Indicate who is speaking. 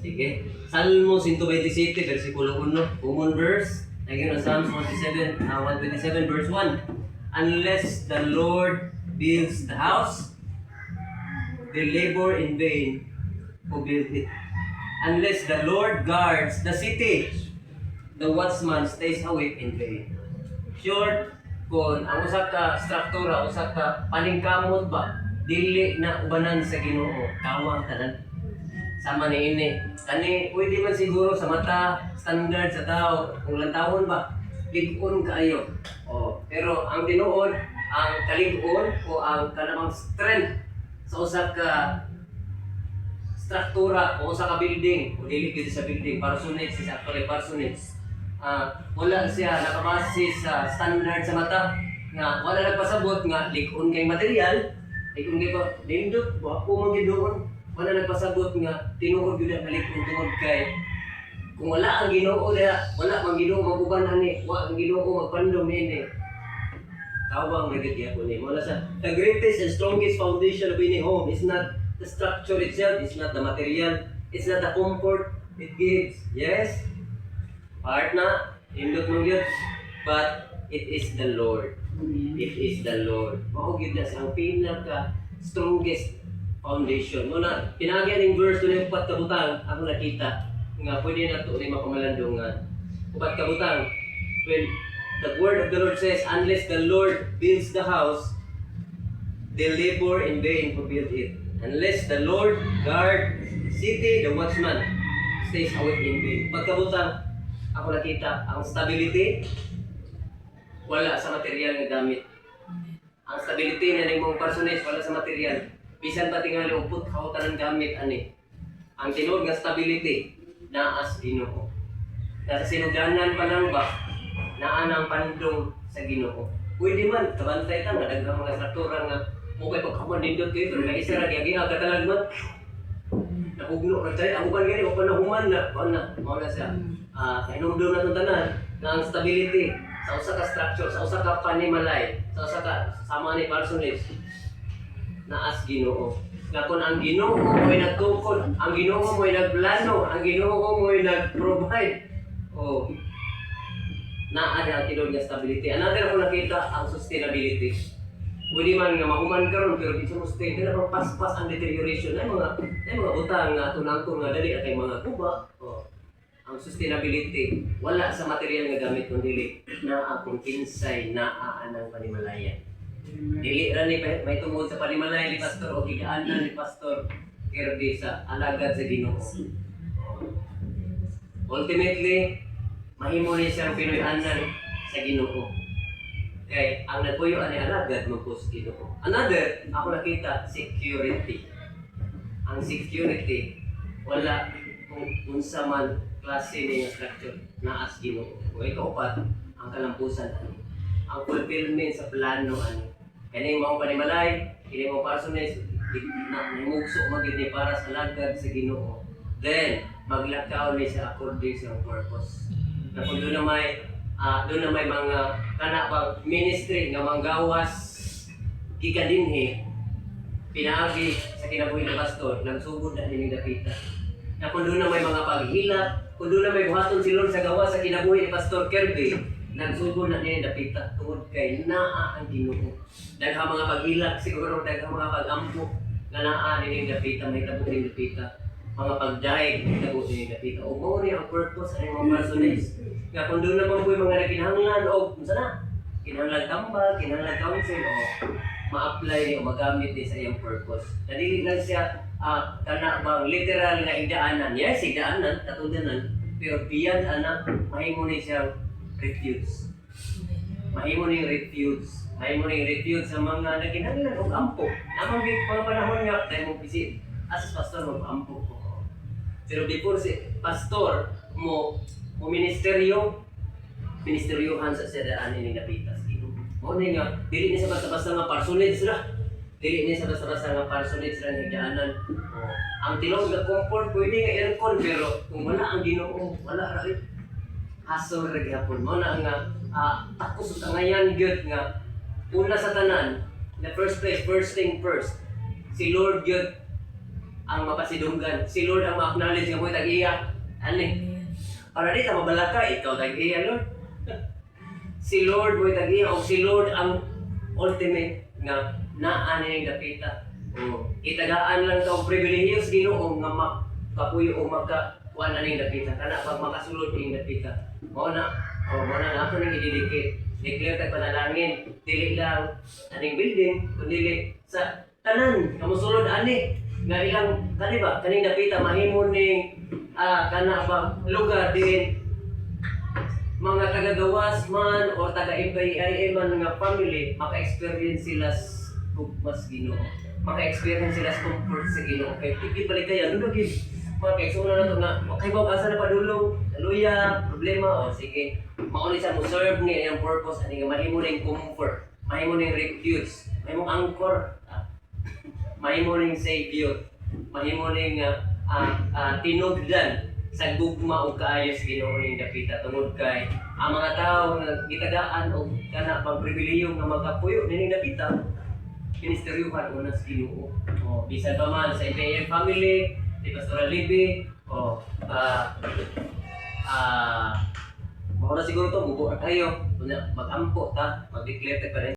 Speaker 1: Sige. Salmo 127, versikulo 1. Common verse. Again, Psalms 127 verse 1. Unless the Lord builds the house, they labor in vain who build it. Unless the Lord guards the city, the watchman stays awake in vain. Short, kung ang usa ka struktura, usa ka paningkamot ba, dili na ubanan sa Ginoo, tawang tanan. Sama ni ini. Kani, pwede man siguro sa mata, standard sa tao, kung lantawon ba, ligon kaayo. Pero ang tinuod, ang kaligon o ang kanamang strength sa usa ka struktura o usa ka building, o dili gid sa building, parsonage sa actually parsonage. Wala siya nakabase sa standard sa mata nga wala nagpasabot nga ligon kay material, ligon kay ba dindot, wa ko man gid doon. Wala nagpasabot nga tinuod gyud ang ligon tungod kay kung wala ang Ginoo diha, wala man Ginoo maguban ani, wa ang Ginoo magpandom ini. Tawang nagid ko ni. Wala sa the greatest and strongest foundation of any home is not the structure itself, it's not the material, it's not the comfort it gives. Yes? Part na, indot mo yun. But it is the Lord. It is the Lord. Mahugid na sa ang pinaka strongest foundation. Muna, pinagyan ng verse doon yung upat kabutang, ako nakita, nga pwede na ito na mapamalandungan. Upat kabutang, when the word of the Lord says, unless the Lord builds the house, they labor in vain who build it. Unless the Lord guard city, the watchman stays awake in vain. Pagkabutang, ako nakita, ang stability, wala sa material nga gamit. Ang stability na ng mga personage, wala sa material. Bisan pa tingali upot, kautan ng gamit, ani. Ang tinuod nga stability, naas Ginoo. Nasa sinuganan pa lang ba, naan ang pandong sa Ginoo. Pwede man, kabantay ta nga, daghang mga struktura nga, mukay pagkaman nindot kayo, pero naisara, giyagi katalag man. Nahugno, nagtay, ako ba gani, o panahuman na, mauna siya. Hinumdo na itong tanan, na ang stability, sa usa ka structure, sa usa ka panimalay, sa usa ka sama ni personage, naas Ginoo. Na kung ang Ginoo mo'y nagtukod, ang Ginoo mo'y nagplano, ang Ginoo mo'y nag-provide, naa ang tinuod nga stability. Another ako nakita, ang sustainability. Pwede man nga mahuman karon pero di sustain, dili na paspas ang deterioration. Ay mga butang nga tunangkon nga dali at ay mga kuba. Ang sustainability, wala sa material nga gamit kundi naa kung kinsay naa anang panimalayan. Dili ra ni may tungod sa panimalayan ni pastor o gigaanan ni pastor Kirby sa alagad sa Ginoo. Ultimately, mahimo ni siyang Pinoy-anan sa Ginoo. Kaya ang nagpuyo ani alagad mo po sa Ginoo. Another, ako nakita, security. Ang security, wala kung unsa man klase niya structure na as Ginoo. O ikaupat, ang kalampusan ani. Ang fulfillment sa plano ani. Kani mo panimalay, kini mo personage, na mugso magid ni para sa alagad sa Ginoo. Then maglakaw ni sa according sa purpose. Na kung doon na may mga kanabang ministry nga manggawas gikan dinhi pinaagi sa kinabuhi ng pastor, nagsugod na nining dapita. Na kung doon na may mga paghilak, kung doon na may buhaton silon sa gawa sa kinabuhi ni Pastor Kirby, nagsugod na nining dapita tungod kay naa ang Ginoo. Daghang mga paghilak siguro, daghang mga pag-ampo nga naa nining dapita, may tabo nining dapita. Mga pagdaig, tabo nining dapita. O mo ni ang purpose ay mga personage. Nga kung doon naman po yung mga nakinahanglan o kung sana, kinahanglan tambal, kinahanglan council o ma-apply niya o magamit niya sa iyang purpose. Nadili lang siya kana bang literal nga igdaanan. Yes, igdaanan, katudanan, pero beyond anak, mahimo ni siyang refuge. Mahimo ni refuge. Mahimo ni refuge sa mga nakinahanglan o ampo. Namang mga panahon nga, tayo mong visit. As pastor, mag-ampo ko. Pero before si pastor mo ministeryohan sa sedaan ni napitas Ginoo. Mao ni nga dili ni sa basta-basta nga personage ra. Dili ni sa basta-basta nga personage ra nga higdaanan. Ang tilong nga comfort pwede nga aircon pero kung wala ang Ginoo, wala ra rin. Hassle ra gyapon. Mao na nga takos sa ngayan gyud nga una sa tanan, in the first place, first thing first. Si Lord gyud ang mapasidunggan. Si Lord ang ma-acknowledge nga mo tag-iya. Ani? Para di ta mabalaka, ikaw tag-iya, Lord. Si Lord mo tag-iya, o si Lord ang ultimate nga naa ning dapita. O itagaan lang ka og pribilehiyo sa Ginoo nga makapuyo o makakuan aning dapita. Kana pag makasulod ning dapita. Mao na ako nang i-dedicate. Declare kay panalangin, dili lang aning building, kundi sa tanan kamusulod ani nga ilang kani ba kaning dapita mahimo ning kana ba lugar din mga taga-gawas man o taga-MPIA man nga family maka-experience sila mas Ginoo, maka-experience sila sa comfort sa Ginoo. Kay pigit balik kaya ano gid mga kaigsoon na to nga okay ba asa na padulong luya problema o sige mao ni sa mo serve ni ang purpose ani nga mahimo ning comfort, mahimo ning refuge, mahimo anchor, mahimo ning savior, mahimo ning tinugdan sa gugma o kaayo sa Ginoo ning dapita tungod kay ang mga tawo nga gitagaan og kana pang pribilehiyo nga magapuyo ning dapita ministeryohan una sa Ginoo. O bisan pa man sa IPM family, di Pastoral Libby o mao na siguro to bubuhat kayo mag-ampo ta mag-declare ta pa rin